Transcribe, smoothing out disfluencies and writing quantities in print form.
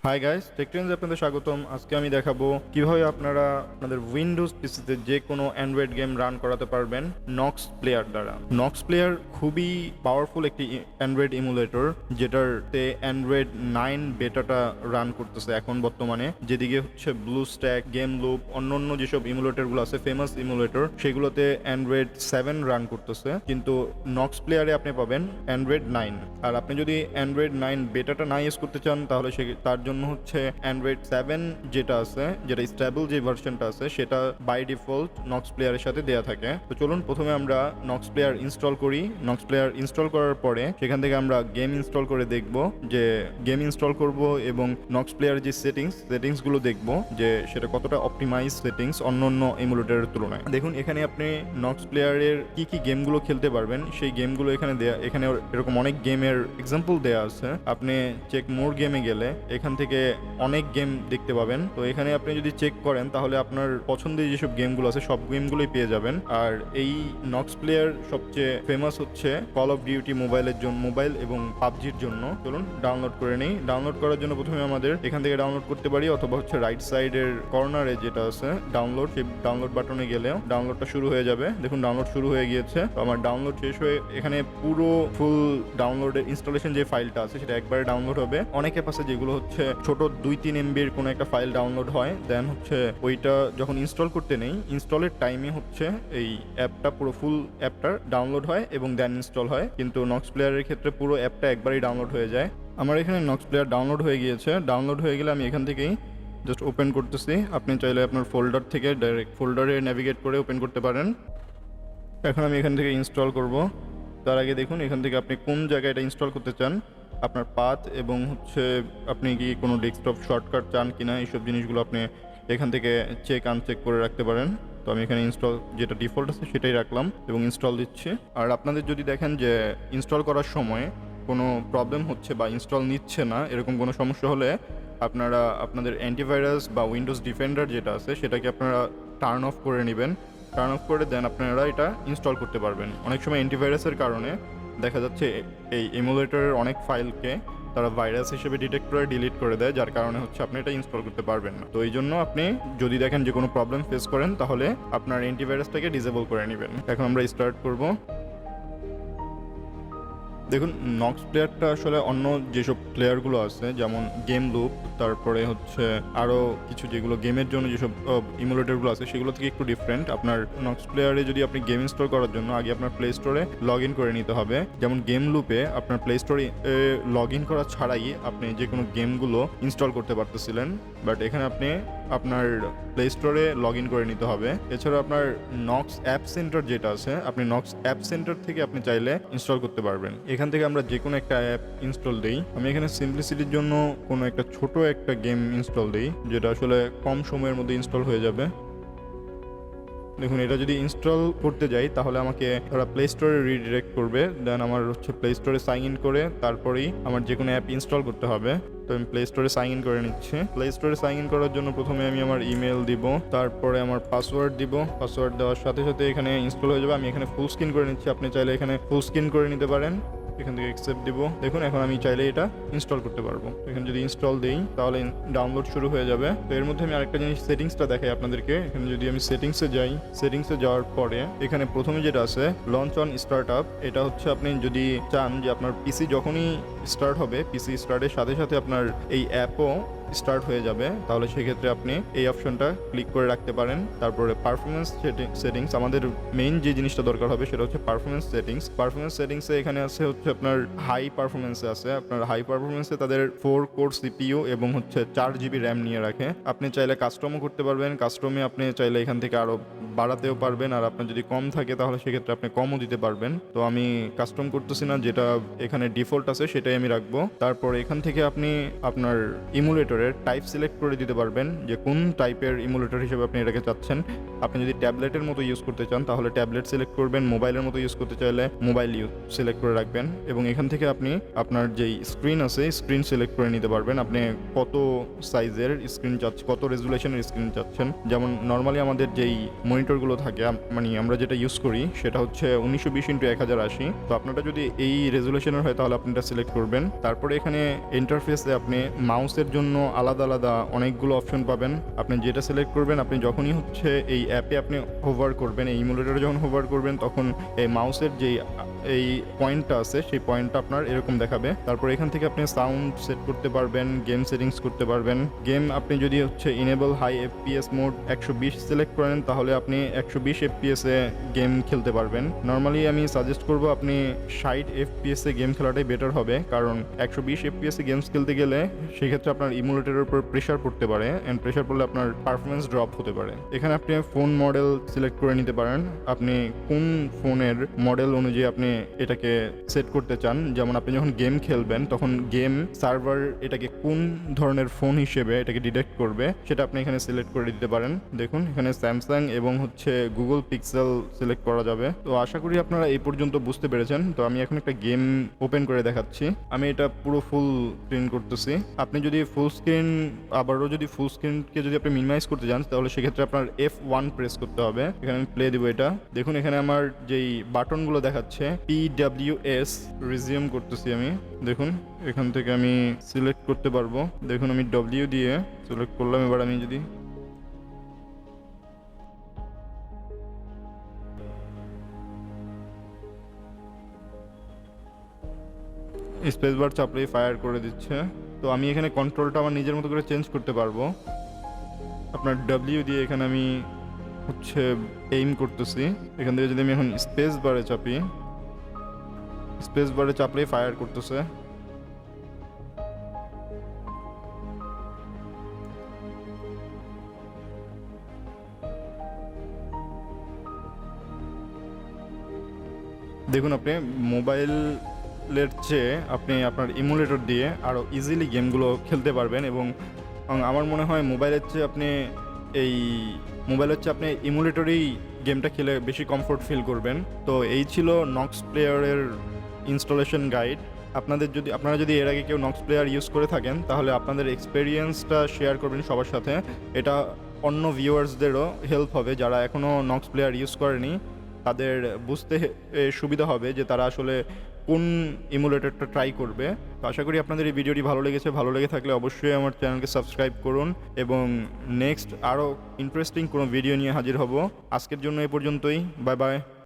Hi guys, টেকট্রেন্ডস আপনাদের স্বাগতম। আজকে আমি দেখাবো কিভাবে আপনারা আপনাদের উইন্ডোজ পিসিতে যে কোনো অ্যান্ড্রয়েড গেম রান করাতে পারবেন নক্স প্লেয়ার দ্বারা। নক্স প্লেয়ার খুবই পাওয়ারফুল একটি অ্যান্ড্রয়েড ইমুলেটর, যেটাতে অ্যান্ড্রয়েড 9 বেটাটা রান করতেছে এখন বর্তমানে। যেদিকে হচ্ছে ব্লু স্ট্যাক, গেম লুপ, অন্যান্য যেসব ইমুলেটরগুলো আছে ফেমাস ইমুলেটর, সেগুলোতে অ্যান্ড্রয়েড 7 রান করতেছে, কিন্তু নক্স প্লেয়ারে আপনি পাবেন অ্যান্ড্রয়েড 9। আর আপনি যদি অ্যান্ড্রয়েড 9 বেটাটা না ইউজ করতে চান, তাহলে তার জন্য হচ্ছে অ্যান্ড্রয়েড 7 যেটা আছে, যেটা স্টেবল যে ভার্সনটা আছে, সেটা বাই ডিফল্ট নক্স প্লেয়ারের সাথে দেয়া থাকে। তো চলুন প্রথমে আমরা নক্স প্লেয়ার ইনস্টল করি। নক্স প্লেয়ার ইনস্টল করার পরে সেখান থেকে আমরা গেম ইনস্টল করে দেখব, যে গেম ইনস্টল করব এবং নক্স প্লেয়ার যে সেটিংসগুলো দেখব যে সেটা কতটা অপটিমাইজ সেটিংস অন্য অন্য এমুলেটরের তুলনায়। দেখুন এখানে আপনি নক্স প্লেয়ারের কি কি গেমগুলো খেলতে পারবেন সেই গেমগুলো এখানে দেয়া, এখানে এরকম অনেক গেমের এক্সাম্পল দেয়া আছে। আপনি চেক মোর গেমে গেলে এখান থেকে অনেক গেম দেখতে পাবেন। তো এখানে আপনি যদি চেক করেন তাহলে আপনার পছন্দের যেসব গেমগুলো আছে সব গেমগুলোই পেয়ে যাবেন। আর এই নক্স প্লেয়ার সবচেয়ে ফেমাস হচ্ছে কল অফ ডিউটি মোবাইলের জন্য, মোবাইল এবং পাবজির জন্য। চলুন ডাউনলোড করে নেই। ডাউনলোড করার জন্য প্রথমে আমাদের এখান থেকে ডাউনলোড করতে পারি, অথবা হচ্ছে রাইট সাইডের কর্নারে যেটা আছে ডাউনলোড, সেই ডাউনলোড বাটনে গেলেও ডাউনলোডটা শুরু হয়ে যাবে। দেখুন ডাউনলোড শুরু হয়ে গিয়েছে। তো আমার ডাউনলোড শেষ হয়ে এখানে পুরো ফুল ডাউনলোডের ইনস্টলেশন যে ফাইলটা আছে সেটা একবারে ডাউনলোড হবে। অনেক অ্যাপ আছে যেগুলো হচ্ছে ছোট 2-3 MBর কোনো একটা ফাইল ডাউনলোড হয়, দেন হচ্ছে ওইটা যখন ইনস্টল করতে নেই, ইনস্টলের টাইমে হচ্ছে এই অ্যাপটা পুরো ফুল অ্যাপটা ডাউনলোড হয় এবং দেন ইনস্টল হয়। কিন্তু নক্স প্লেয়ারের ক্ষেত্রে পুরো অ্যাপটা একবারই ডাউনলোড হয়ে যায়। আমার এখানে নক্স প্লেয়ার ডাউনলোড হয়ে গিয়েছে। ডাউনলোড হয়ে গেলে আমি এখান থেকেই জাস্ট ওপেন করতেছি। আপনি চাইলে আপনার ফোল্ডার থেকে ডাইরেক্ট ফোল্ডারে নেভিগেট করে ওপেন করতে পারেন। এখন আমি এখান থেকে ইনস্টল করব। তার আগে দেখুন এখান থেকে আপনি কোন জায়গায় এটা ইনস্টল করতে চান, আপনার পাথ এবং হচ্ছে আপনি কি কোনো ডেস্কটপ শর্টকাট চান কিনা, এইসব জিনিসগুলো আপনি এখান থেকে চেক আনচেক করে রাখতে পারেন। তো আমি এখানে ইনস্টল যেটা ডিফল্ট আছে সেটাই রাখলাম এবং ইনস্টল দিচ্ছি। আর আপনাদের যদি দেখেন যে ইনস্টল করার সময় কোনো প্রবলেম হচ্ছে বা ইনস্টল নিচ্ছে না, এরকম কোনো সমস্যা হলে আপনারা আপনাদের অ্যান্টিভাইরাস বা উইন্ডোজ ডিফেন্ডার যেটা আছে সেটাকে আপনারা টার্ন অফ করে নেবেন। টার্ন অফ করে দেন আপনারা এটা ইনস্টল করতে পারবেন। অনেক সময় অ্যান্টিভাইরাসের কারণে দেখা যাচ্ছে এই এমুলেটরের অনেক ফাইলকে তারা ভাইরাস হিসেবে ডিটেক্ট করে ডিলিট করে দেয়, যার কারণে হচ্ছে আপনি এটা ইনস্টল করতে পারবেন না। তো এই জন্য আপনি যদি দেখেন যে কোনো প্রবলেম ফেস করেন তাহলে আপনার অ্যান্টিভাইরাসটাকে ডিসেবল করে নেবেন। এখন আমরা স্টার্ট করব। দেখুন নক্স প্লেয়ারটা আসলে অন্য যেসব প্লেয়ারগুলো আছে যেমন গেম লুপ, তারপরে হচ্ছে আরও কিছু যেগুলো গেমের জন্য যেসব ইমুলেটরগুলো আছে সেগুলো থেকে একটু ডিফারেন্ট। আপনার নক্স প্লেয়ারে যদি আপনি গেম ইনস্টল করার জন্য আগে আপনার প্লে স্টোরে লগ ইন করে নিতে হবে। যেমন গেম লুপে আপনার প্লে স্টোরে লগ ইন করা ছাড়াই আপনি যে কোনো গেমগুলো ইনস্টল করতে পারতেছিলেন, বাট এখানে আপনি আপনার প্লে স্টোরে লগ ইন করে নিতে হবে। এছাড়া আপনার নক্স অ্যাপ সেন্টার যেটা আছে, আপনি নক্স অ্যাপ সেন্টার থেকে আপনি চাইলে ইনস্টল করতে পারবেন। এখান থেকে আমরা যে কোনো একটা অ্যাপ ইনস্টল দিই। আমি এখানে সিম্পলিসিটির জন্য কোনো একটা ছোট একটা গেম ইনস্টল দিই, যেটা আসলে কম সময়ের মধ্যে ইনস্টল হয়ে যাবে। দেখুন এটা যদি ইনস্টল করতে যাই তাহলে আমাকে ওরা প্লে স্টোরে রিডিরেক্ট করবে, দেন আমার হচ্ছে প্লে স্টোরে সাইন ইন করে তারপরেই আমার যে কোনো অ্যাপ ইনস্টল করতে হবে। তো আমি প্লে স্টোরে সাইন ইন করে নিচ্ছি। প্লে স্টোরে সাইন ইন করার জন্য প্রথমে আমি আমার ইমেল দিব, তারপরে আমার পাসওয়ার্ড দিব। পাসওয়ার্ড দেওয়ার সাথে সাথে এখানে ইনস্টল হয়ে যাবে। আমি এখানে ফুল স্ক্রিন করে নিচ্ছি, আপনি চাইলে এখানে ফুল স্ক্রিন করে নিতে পারেন। এখান থেকে অ্যাকসেপ্ট দিব। দেখুন এখন আমি চাইলে এটা ইনস্টল করতে পারবো। এখানে যদি ইনস্টল দিই তাহলে ডাউনলোড শুরু হয়ে যাবে। তো এর মধ্যে আমি আরেকটা জিনিস সেটিংসটা দেখাই আপনাদেরকে। এখানে যদি আমি সেটিংসে যাই, সেটিংসে যাওয়ার পরে এখানে প্রথমে যেটা আছে লঞ্চ অন স্টার্ট আপ, এটা হচ্ছে আপনি যদি চান যে আপনার পিসি যখনই স্টার্ট হবে, পিসি স্টার্টের সাথে সাথে আপনার এই অ্যাপও স্টার্ট হয়ে যাবে, তাহলে সেক্ষেত্রে আপনি এই অপশনটা ক্লিক করে রাখতে পারেন। তারপরে পারফরমেন্স সেটিংস, আমাদের মেইন যে জিনিসটা দরকার হবে সেটা হচ্ছে পারফরমেন্স সেটিংস। পারফরমেন্স সেটিংসে এখানে আছে হচ্ছে আপনার হাই পারফরমেন্সে আছে। আপনার হাই পারফরমেন্সে তাদের 4 কোর সিপিইউ এবং হচ্ছে 4 GB র্যাম নিয়ে রাখে। আপনি চাইলে কাস্টমও করতে পারবেন। কাস্টমে আপনি চাইলে এখান থেকে আরও বাড়াতেও পারবেন, আর আপনার যদি কম থাকে তাহলে সেক্ষেত্রে আপনি কমও দিতে পারবেন। তো আমি কাস্টম করতেছি না, যেটা এখানে ডিফল্ট আছে সেটাই আমি রাখবো। তারপর এখান থেকে আপনি আপনার ইমুলেটরের টাইপ সিলেক্ট করে দিতে পারবেন যে কোন টাইপের ইমুলেটর হিসেবে আপনি এটাকে চাচ্ছেন। আপনি যদি ট্যাবলেটের মতো ইউজ করতে চান তাহলে ট্যাবলেট সিলেক্ট করবেন, মোবাইলের মতো ইউজ করতে চাইলে মোবাইল সিলেক্ট করে রাখবেন, এবং এখান থেকে আপনি আপনার যেই স্ক্রিন আছে স্ক্রিন সিলেক্ট করে নিতে পারবেন। আপনি কত সাইজের স্ক্রিন চাচ্ছেন, কত রেজুলেশনের স্ক্রিন চাচ্ছেন। যেমন নর্মালি আমাদের যেই মনিটরগুলো থাকে, মানে আমরা যেটা ইউজ করি সেটা হচ্ছে 1920x1080। তো আপনারা যদি এই রেজুলেশনের হয় তাহলে আপনি এটা সিলেক্ট করবেন। তারপরে এখানে ইন্টারফেসে আপনি মাউসের জন্য আলাদা আলাদা অনেকগুলো অপশন পাবেন। আপনি যেটা সিলেক্ট করবেন, আপনি যখনই হচ্ছে এই অ্যাপে আপনি হোভার করবেন, এই ইমুলেটরে যখন হোভার করবেন, তখন এই মাউসের যেই এই পয়েন্টটা আছে সেই পয়েন্টটা আপনার এরকম দেখাবে। তারপর এখান থেকে আপনি সাউন্ড সেট করতে পারবেন, গেম সেটিংস করতে পারবেন। গেম আপনি যদি হচ্ছে enable high FPS mode 120 select করেন, তাহলে আপনি 120 এফপিএসে গেম খেলতে পারবেন। নর্মালি আমি সাজেস্ট করব আপনি 60 এফপিএসে গেম খেলাটাই বেটার হবে, কারণ 120 এফপিএসে গেমস খেলতে গেলে সেক্ষেত্রে আপনার ইমুলেটরের উপর প্রেশার পড়তে পারে, অ্যান্ড প্রেশার পড়লে আপনার পারফরমেন্স ড্রপ হতে পারে। এখানে আপনি ফোন মডেল সিলেক্ট করে নিতে পারেন, আপনি কোন ফোনের মডেল অনুযায়ী আপনি এটাকে সেট করতে চান। যেমন আপনি যখন গেম খেলবেন, তখন গেম সার্ভার এটাকে কোন ধরনের ফোন হিসেবে এটাকে ডিটেক্ট করবে সেটা আপনি এখানে সিলেক্ট করে দিতে পারেন। দেখুন এখানে স্যামসাং এবং হচ্ছে গুগল পিক্সেল সিলেক্ট করা যাবে। তো আশা করি আপনারা এই পর্যন্ত বুঝতে পেরেছেন। তো আমি এখন একটা গেম ওপেন করে দেখাচ্ছি। আমি এটা পুরো ফুল স্ক্রিন করতেছি। আপনি যদি ফুল স্ক্রিন, আবারও যদি ফুল স্ক্রিনকে যদি আপনি মিনিমাইজ করতে চান, তাহলে সেক্ষেত্রে আপনার F1 প্রেস করতে হবে। এখানে আমি প্লে দিব এটা। দেখুন এখানে আমার যেই বাটনগুলো দেখাচ্ছে PWS রিজিউম করতেছি আমি। দেখুন এখান থেকে আমি সিলেক্ট করতে পারবো। দেখুন আমি W দিয়ে সিলেক্ট করলাম। এবার আমি যদি স্পেস বার চাপলেই ফায়ার করে দিচ্ছে। তো আমি এখানে কন্ট্রোলটা আমার নিজের মতো করে চেঞ্জ করতে পারবো। আপনার W দিয়ে এখানে আমি হচ্ছে এইম করতেছি। এখান থেকে যদি আমি এখন স্পেস বারে চাপি, স্পেস বারে চাপলেই ফায়ার করতেছে। দেখুন আপনি মোবাইলের চেয়ে আপনি আপনার ইমুলেটর দিয়ে আরও ইজিলি গেমগুলো খেলতে পারবেন, এবং আমার মনে হয় মোবাইলের চেয়ে আপনি ইমুলেটরেই গেমটা খেলে বেশি কমফোর্ট ফিল করবেন। তো এই ছিল নক্স প্লেয়ারের ইনস্টলেশন গাইড। আপনারা যদি এর আগে কেউ নক্স প্লেয়ার ইউজ করে থাকেন, তাহলে আপনাদের এক্সপেরিয়েন্সটা শেয়ার করবেন সবার সাথে। এটা অন্য ভিউয়ার্সদেরও হেল্প হবে, যারা এখনও নক্স প্লেয়ার ইউজ করেনি। তাদের বুঝতে সুবিধা হবে যে তারা আসলে কোন ইমুলেটরটা ট্রাই করবে। তো আশা করি আপনাদের এই ভিডিওটি ভালো লেগেছে। ভালো লেগে থাকলে অবশ্যই আমার চ্যানেলকে সাবস্ক্রাইব করুন, এবং নেক্সট আরও ইন্টারেস্টিং কোনো ভিডিও নিয়ে হাজির হব। আজকের জন্য এ পর্যন্তই। Bye bye.